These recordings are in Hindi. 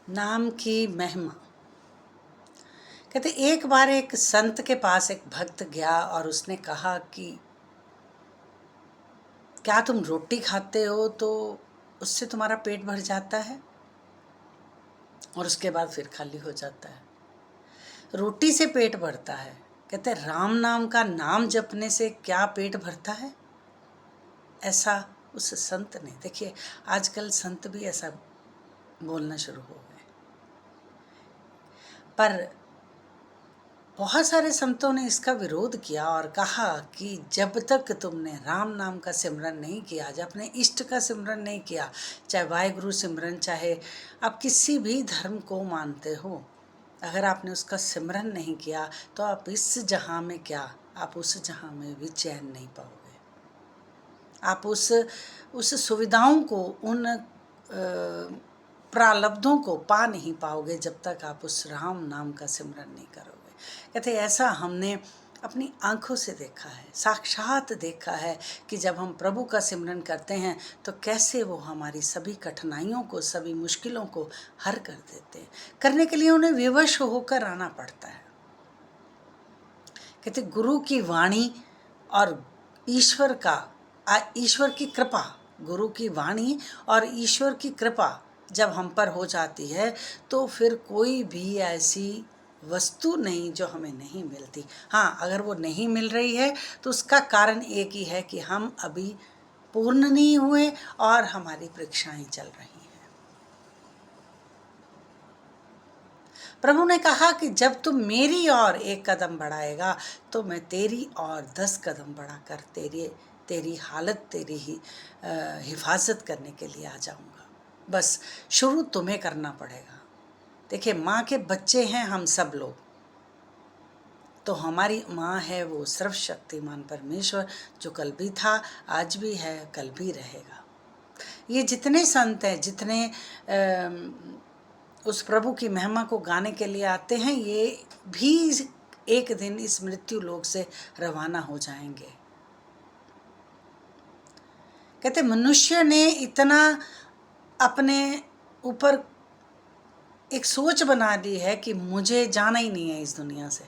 नाम की महिमा। कहते एक बार एक संत के पास एक भक्त गया और उसने कहा कि क्या तुम रोटी खाते हो तो उससे तुम्हारा पेट भर जाता है और उसके बाद फिर खाली हो जाता है। रोटी से पेट भरता है। कहते राम नाम का नाम जपने से क्या पेट भरता है? ऐसा उस संत ने, देखिए आजकल संत भी ऐसा बोलना शुरू हो गए, पर बहुत सारे संतों ने इसका विरोध किया और कहा कि जब तक तुमने राम नाम का सिमरन नहीं किया, जब अपने इष्ट का सिमरन नहीं किया, चाहे वाहिगुरु सिमरन, चाहे आप किसी भी धर्म को मानते हो, अगर आपने उसका सिमरन नहीं किया तो आप इस जहां में क्या, आप उस जहां में भी चैन नहीं पाओगे। आप उस सुविधाओं को, उन प्रालब्धों को पा नहीं पाओगे जब तक आप उस राम नाम का सिमरन नहीं करोगे। कहते ऐसा हमने अपनी आंखों से देखा है, साक्षात देखा है कि जब हम प्रभु का सिमरन करते हैं तो कैसे वो हमारी सभी कठिनाइयों को, सभी मुश्किलों को हर कर देते हैं। करने के लिए उन्हें विवश होकर आना पड़ता है। कहते गुरु की वाणी और ईश्वर की कृपा, गुरु की वाणी और ईश्वर की कृपा जब हम पर हो जाती है तो फिर कोई भी ऐसी वस्तु नहीं जो हमें नहीं मिलती। हाँ, अगर वो नहीं मिल रही है तो उसका कारण एक ही है कि हम अभी पूर्ण नहीं हुए और हमारी परीक्षाएं चल रही हैं। प्रभु ने कहा कि जब तुम मेरी ओर एक कदम बढ़ाएगा तो मैं तेरी ओर 10 कदम बढ़ाकर तेरी हालत, तेरी ही हिफाजत करने के लिए आ जाऊंगा। बस शुरू तुम्हें करना पड़ेगा। देखिए, माँ के बच्चे हैं हम सब लोग, तो हमारी माँ है वो सर्वशक्तिमान परमेश्वर, जो कल भी था, आज भी है, कल भी रहेगा। ये जितने संत हैं, जितने उस प्रभु की महिमा को गाने के लिए आते हैं, ये भी एक दिन इस मृत्यु लोक से रवाना हो जाएंगे। कहते मनुष्य ने इतना अपने ऊपर एक सोच बना ली है कि मुझे जाना ही नहीं है इस दुनिया से।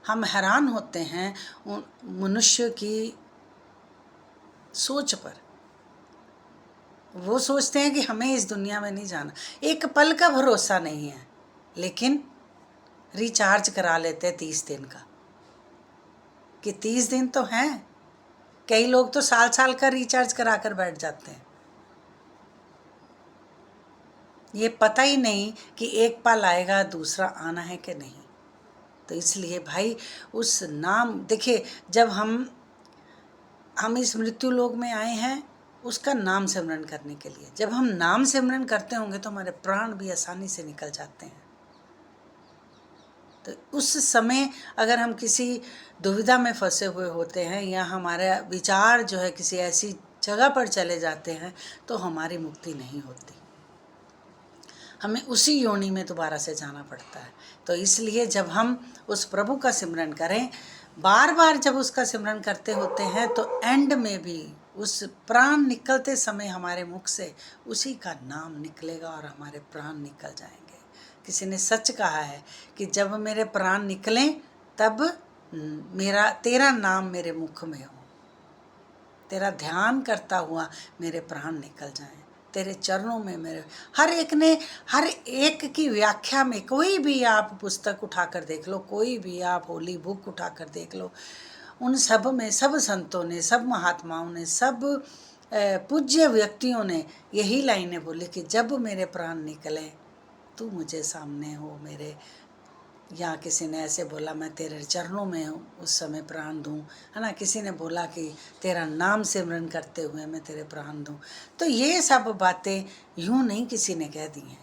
हम हैरान होते हैं उन मनुष्य की सोच पर। वो सोचते हैं कि हमें इस दुनिया में नहीं जाना, एक पल का भरोसा नहीं है, लेकिन रिचार्ज करा लेते हैं 30 दिन का, कि 30 दिन तो हैं। कई लोग तो साल साल का रिचार्ज करा कर बैठ जाते हैं। ये पता ही नहीं कि एक पल आएगा, दूसरा आना है कि नहीं। तो इसलिए भाई उस नाम, देखिए जब हम इस मृत्यु लोक में आए हैं उसका नाम सिमरन करने के लिए। जब हम नाम सिमरन करते होंगे तो हमारे प्राण भी आसानी से निकल जाते हैं। तो उस समय अगर हम किसी दुविधा में फंसे हुए होते हैं या हमारा विचार जो है किसी ऐसी जगह पर चले जाते हैं तो हमारी मुक्ति नहीं होती, हमें उसी योनि में दोबारा से जाना पड़ता है। तो इसलिए जब हम उस प्रभु का सिमरन करें, बार बार जब उसका सिमरन करते होते हैं तो एंड में भी उस प्राण निकलते समय हमारे मुख से उसी का नाम निकलेगा और हमारे प्राण निकल जाएंगे। किसी ने सच कहा है कि जब मेरे प्राण निकलें तब तेरा नाम मेरे मुख में हो, तेरा ध्यान करता हुआ मेरे प्राण निकल जाएं, तेरे चरणों में मेरे। हर एक की व्याख्या में, कोई भी आप पुस्तक उठाकर देख लो, कोई भी आप होली बुक उठाकर देख लो, उन सब में सब संतों ने, सब महात्माओं ने, सब पूज्य व्यक्तियों ने यही लाइनें बोली कि जब मेरे प्राण निकले तू मुझे सामने हो मेरे, या किसी ने ऐसे बोला मैं तेरे चरणों में हूँ उस समय प्राण दूँ, है ना। किसी ने बोला कि तेरा नाम सिमरन करते हुए मैं तेरे प्राण दूँ। तो ये सब बातें यूँ नहीं किसी ने कह दी हैं।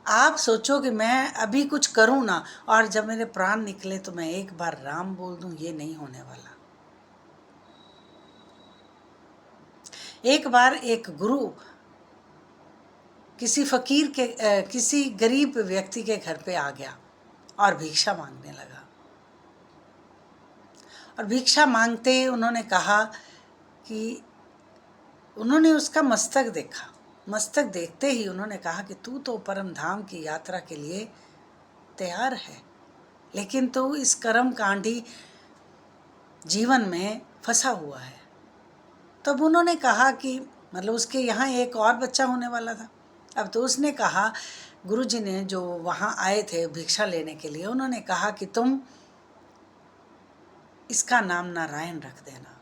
आप सोचो कि मैं अभी कुछ करूँ ना और जब मेरे प्राण निकले तो मैं एक बार राम बोल दूँ, ये नहीं होने वाला। एक बार एक गुरु किसी फकीर के किसी गरीब व्यक्ति के घर पे आ गया और भिक्षा मांगने लगा। और भिक्षा मांगते उन्होंने कहा कि उन्होंने उसका मस्तक देखा मस्तक देखते ही उन्होंने कहा कि तू तो परम धाम की यात्रा के लिए तैयार है, लेकिन तू इस कर्म कांडी जीवन में फंसा हुआ है। तब उन्होंने कहा कि मतलब उसके यहाँ एक और बच्चा होने वाला था। अब तो उसने कहा, गुरुजी ने जो वहाँ आए थे भिक्षा लेने के लिए, उन्होंने कहा कि तुम इसका नाम नारायण रख देना।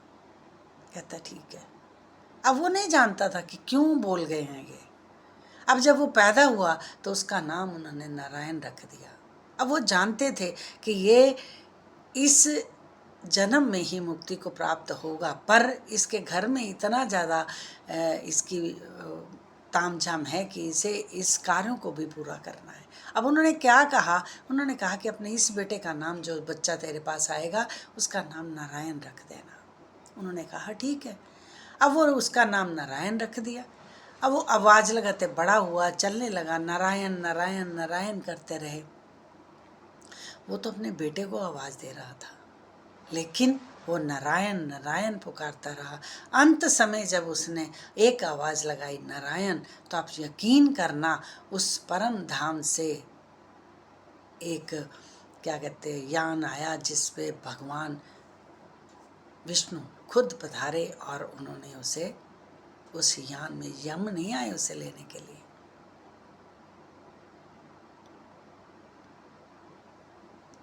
कहता ठीक है। अब वो नहीं जानता था कि क्यों बोल गए हैं ये। अब जब वो पैदा हुआ तो उसका नाम उन्होंने नारायण रख दिया। अब वो जानते थे कि ये इस जन्म में ही मुक्ति को प्राप्त होगा, पर इसके घर में इतना ज़्यादा इसकी तामझाम है कि इसे इस कार्यों को भी पूरा करना है। अब उन्होंने क्या कहा, उन्होंने कहा कि अपने इस बेटे का नाम, जो बच्चा तेरे पास आएगा उसका नाम नारायण रख देना। उन्होंने कहा ठीक है। अब वो उसका नाम नारायण रख दिया। अब वो आवाज़ लगाते बड़ा हुआ, चलने लगा, नारायण नारायण नारायण करते रहे। वो तो अपने बेटे को आवाज़ दे रहा था, लेकिन वो नारायण नारायण पुकारता रहा। अंत समय जब उसने एक आवाज़ लगाई नारायण, तो आप यकीन करना उस परम धाम से एक क्या कहते हैं यान आया, जिस पे भगवान विष्णु खुद पधारे और उन्होंने उसे उस यान में, यम नहीं आए उसे लेने के लिए।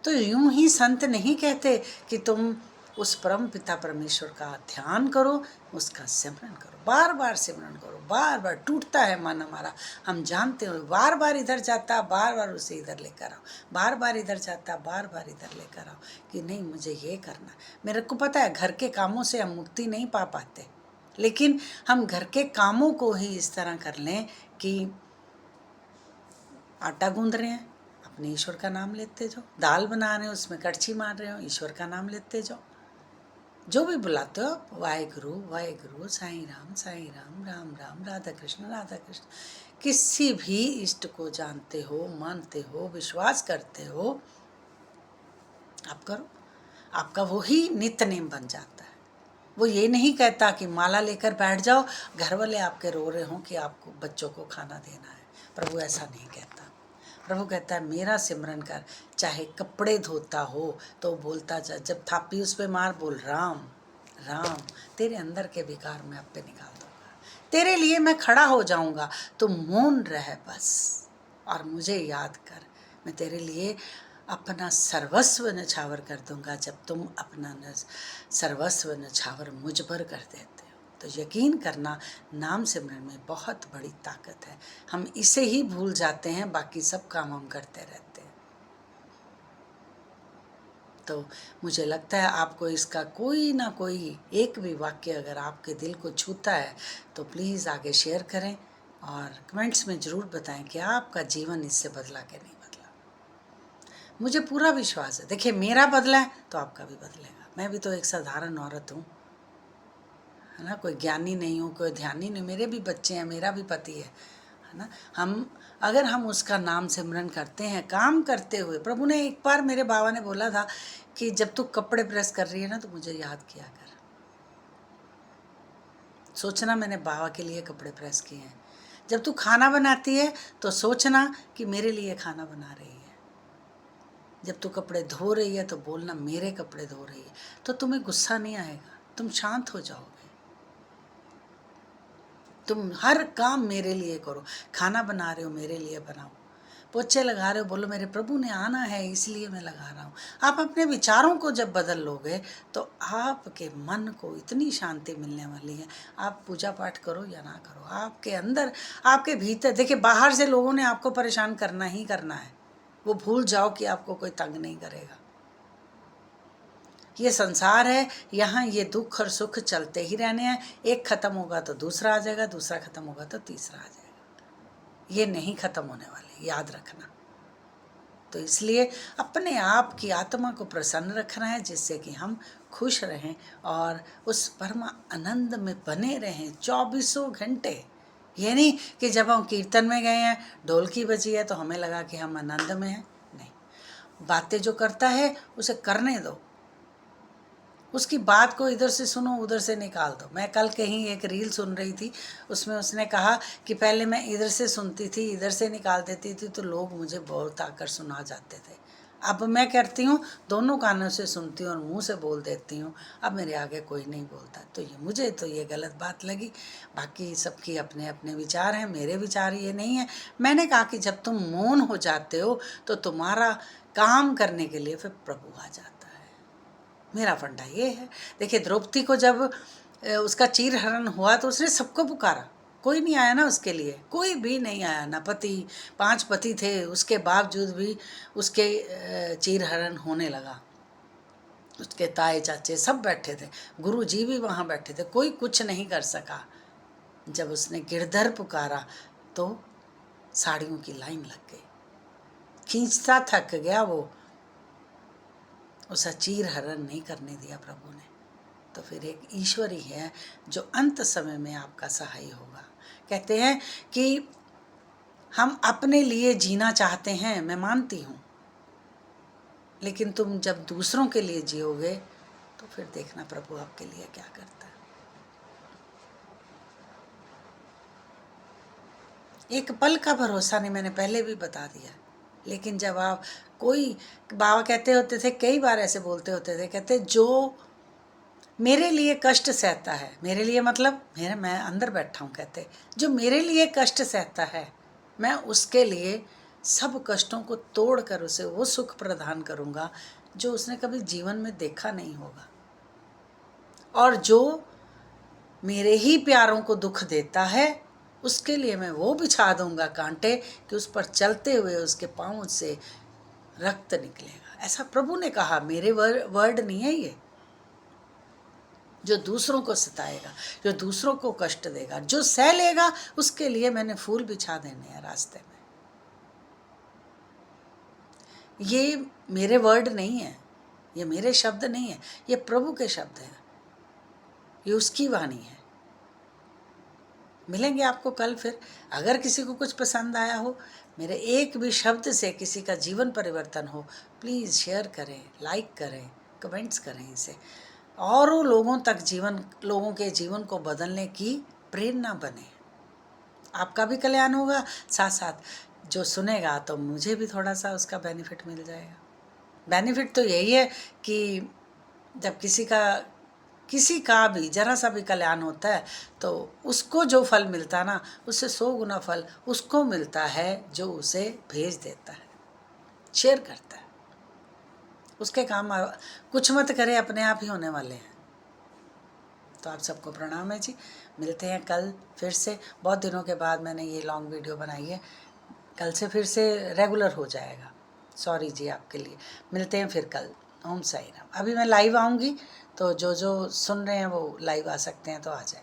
तो यूं ही संत नहीं कहते कि तुम उस परम पिता परमेश्वर का ध्यान करो, उसका सिमरन करो, बार बार सिमरन करो। बार बार टूटता है मन हमारा, हम जानते हो, बार बार इधर जाता, बार बार उसे इधर लेकर आओ, बार बार इधर जाता, बार बार इधर लेकर आओ कि नहीं मुझे ये करना। मेरे को पता है घर के कामों से हम मुक्ति नहीं पा पाते, लेकिन हम घर के कामों को ही इस तरह कर लें कि आटा गूंद रहे हैं, अपने ईश्वर का नाम लेते जाओ, दाल बना रहे हो उसमें कड़छी मार रहे हो, ईश्वर का नाम लेते जाओ, जो भी बुलाते हो आप, वाहेगुरु वाहेगुरु, साईं राम राम राम, राधा कृष्ण राधा कृष्ण। किसी भी इष्ट को जानते हो, मानते हो, विश्वास करते हो, आप करो, आपका वही नित्य नेम बन जाता है। वो ये नहीं कहता कि माला लेकर बैठ जाओ, घर वाले आपके रो रहे हों कि आपको बच्चों को खाना देना है। प्रभु ऐसा नहीं कहता। प्रभु कहता है मेरा सिमरन कर, चाहे कपड़े धोता हो तो बोलता जा, जब थापी उस पर मार, बोल राम राम, तेरे अंदर के विकार मैं आप पे निकाल दूंगा, तेरे लिए मैं खड़ा हो जाऊंगा, तुम मौन रह बस और मुझे याद कर, मैं तेरे लिए अपना सर्वस्व नछावर कर दूंगा जब तुम अपना सर्वस्व नछावर मुझ पर कर देते हो। तो यकीन करना नाम सिमरन में बहुत बड़ी ताकत है। हम इसे ही भूल जाते हैं, बाकी सब काम हम करते रहते हैं। तो मुझे लगता है आपको इसका कोई ना कोई एक भी वाक्य अगर आपके दिल को छूता है तो प्लीज़ आगे शेयर करें और कमेंट्स में ज़रूर बताएं कि आपका जीवन इससे बदला कि नहीं बदला। मुझे पूरा विश्वास है, देखिए मेरा बदला है तो आपका भी बदलेगा। मैं भी तो एक साधारण औरत हूँ, है ना, कोई ज्ञानी नहीं हूँ, कोई ध्यानी नहीं, मेरे भी बच्चे हैं, मेरा भी पति है ना। अगर हम उसका नाम सिमरन करते हैं काम करते हुए, प्रभु ने एक बार मेरे बाबा ने बोला था कि जब तू कपड़े प्रेस कर रही है ना तो मुझे याद किया कर। सोचना मैंने बाबा के लिए कपड़े प्रेस किए हैं। जब तू खाना बनाती है तो सोचना कि मेरे लिए खाना बना रही है। जब तू कपड़े धो रही है तो बोलना मेरे कपड़े धो रही है, तो तुम्हें गुस्सा नहीं आएगा, तुम शांत हो जाओगे। तुम हर काम मेरे लिए करो, खाना बना रहे हो मेरे लिए बनाओ, पोछे लगा रहे हो बोलो मेरे प्रभु ने आना है इसलिए मैं लगा रहा हूँ। आप अपने विचारों को जब बदल लोगे तो आपके मन को इतनी शांति मिलने वाली है। आप पूजा पाठ करो या ना करो, आपके अंदर, आपके भीतर, देखिए बाहर से लोगों ने आपको परेशान करना ही करना है, वो भूल जाओ कि आपको कोई तंग नहीं करेगा। ये संसार है, यहाँ ये दुख और सुख चलते ही रहने हैं। एक खत्म होगा तो दूसरा आ जाएगा, दूसरा खत्म होगा तो तीसरा आ जाएगा। ये नहीं खत्म होने वाले, याद रखना। तो इसलिए अपने आप की आत्मा को प्रसन्न रखना है जिससे कि हम खुश रहें और उस परम आनंद में बने रहें 24 घंटे। ये नहीं कि जब हम कीर्तन में गए हैं, ढोल की बजी है तो हमें लगा कि हम आनंद में हैं। नहीं, बातें जो करता है उसे करने दो, उसकी बात को इधर से सुनो उधर से निकाल दो। मैं कल कहीं एक रील सुन रही थी, उसमें उसने कहा कि पहले मैं इधर से सुनती थी, इधर से निकाल देती थी तो लोग मुझे बहुत आकर सुना जाते थे। अब मैं करती हूँ दोनों कानों से सुनती हूँ और मुंह से बोल देती हूँ, अब मेरे आगे कोई नहीं बोलता। तो ये मुझे तो ये गलत बात लगी। बाकी सबकी अपने अपने विचार हैं, मेरे विचार ये नहीं है। मैंने कहा कि जब तुम मौन हो जाते हो तो तुम्हारा काम करने के लिए फिर प्रभु आ जाता है। मेरा फंडा ये है। देखिए द्रौपदी को जब उसका चीरहरण हुआ तो उसने सबको पुकारा, कोई नहीं आया ना उसके लिए, कोई भी नहीं आया ना पति। 5 पति थे, उसके बावजूद भी उसके चीरहरण होने लगा। उसके ताए चाचे सब बैठे थे, गुरु जी भी वहाँ बैठे थे, कोई कुछ नहीं कर सका। जब उसने गिरधर पुकारा तो साड़ियों की लाइन लग गई, खींचता थक गया वो, उसका चीरहरण नहीं करने दिया प्रभु ने। तो फिर एक ईश्वर ही है जो अंत समय में आपका सहाय होगा। कहते हैं कि हम अपने लिए जीना चाहते हैं, मैं मानती हूँ, लेकिन तुम जब दूसरों के लिए जियोगे तो फिर देखना प्रभु आपके लिए क्या करता है। एक पल का भरोसा नहीं, मैंने पहले भी बता दिया। लेकिन जब आप कोई, बाबा कहते होते थे, कई बार ऐसे बोलते होते थे, कहते जो मेरे लिए कष्ट सहता है, मेरे लिए मतलब मैं अंदर बैठा हूँ, कहते जो मेरे लिए कष्ट सहता है मैं उसके लिए सब कष्टों को तोड़कर उसे वो सुख प्रदान करूँगा जो उसने कभी जीवन में देखा नहीं होगा। और जो मेरे ही प्यारों को दुख देता है उसके लिए मैं वो बिछा दूंगा कांटे कि उस पर चलते हुए उसके पाँव से रक्त निकलेगा। ऐसा प्रभु ने कहा, मेरे वर्ड नहीं है ये। जो दूसरों को सताएगा, जो दूसरों को कष्ट देगा, जो सह लेगा, उसके लिए मैंने फूल बिछा देने हैं रास्ते में। ये मेरे वर्ड नहीं है, ये मेरे शब्द नहीं है, ये प्रभु के शब्द हैं, ये उसकी वाणी है। मिलेंगे आपको कल फिर। अगर किसी को कुछ पसंद आया हो, मेरे एक भी शब्द से किसी का जीवन परिवर्तन हो, प्लीज़ शेयर करें, लाइक करें, कमेंट्स करें इसे, और लोगों तक लोगों के जीवन को बदलने की प्रेरणा बने। आपका भी कल्याण होगा, साथ साथ जो सुनेगा तो मुझे भी थोड़ा सा उसका बेनिफिट मिल जाएगा। बेनिफिट तो यही है कि जब किसी का भी जरा सा भी कल्याण होता है तो उसको जो फल मिलता है ना, उससे 100 गुना फल उसको मिलता है जो उसे भेज देता है, शेयर करता है। उसके काम कुछ मत करे, अपने आप ही होने वाले हैं। तो आप सबको प्रणाम है जी। मिलते हैं कल फिर से। बहुत दिनों के बाद मैंने ये लॉन्ग वीडियो बनाई है, कल से फिर से रेगुलर हो जाएगा। सॉरी जी आपके लिए। मिलते हैं फिर कल। ओम साई राम। अभी मैं लाइव आऊँगी तो जो सुन रहे हैं वो लाइव आ सकते हैं तो आ जाए।